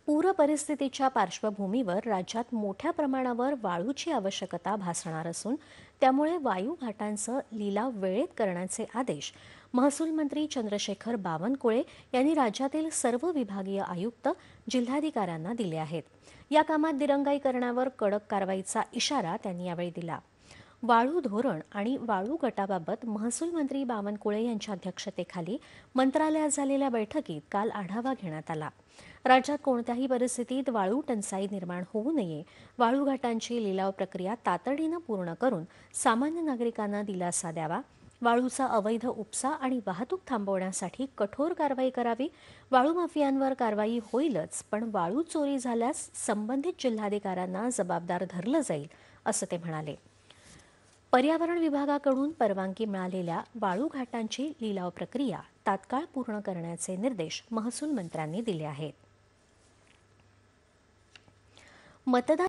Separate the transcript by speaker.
Speaker 1: पूर परिस्थितीच्या पार्श्वभूमीवर राज्यात मोठ्या प्रमाणावर वाळूची आवश्यकता भासणार असून त्यामुळे वायू घाटांचं लिलाव वेळेत करण्याचे आदेश महसूल मंत्री चंद्रशेखर बावनकुळे यांनी राज्यातील सर्व विभागीय आयुक्त जिल्हाधिकाऱ्यांना दिले आहेत। या कामात दिरंगाई करण्यावर कडक कारवाईचा इशारा त्यांनी यावेळी दिला। वाळू धोरण आणि वाळू गटाबाबत महसूल मंत्री बावनकुळे यांच्या अध्यक्षतेखाली मंत्रालयात झालेल्या बैठकीत काल आढावा घेण्यात आला। राज्यात कोणत्याही परिस्थितीत वाळू टंचाई निर्माण होऊ नये, वाळू घाटांची लिलाव प्रक्रिया तातडीनं पूर्ण करून सामान्य नागरिकांना दिलासा द्यावा, वाळूचा अवैध उपसा आणि वाहतूक थांबवण्यासाठी कठोर कारवाई करावी, वाळू माफियांवर कारवाई होईलच, पण वाळू चोरी झाल्यास संबंधित जिल्हाधिकाऱ्यांना जबाबदार धरलं जाईल, असं ते म्हणाले। पर्यावरण विभागाकडून परवानगी मिळालेल्या वाळू घाटांची लिलाव प्रक्रिया तात्काळ पूर्ण करण्याचे निर्देश महसूल मंत्र्यांनी दिले आहेत। मतदार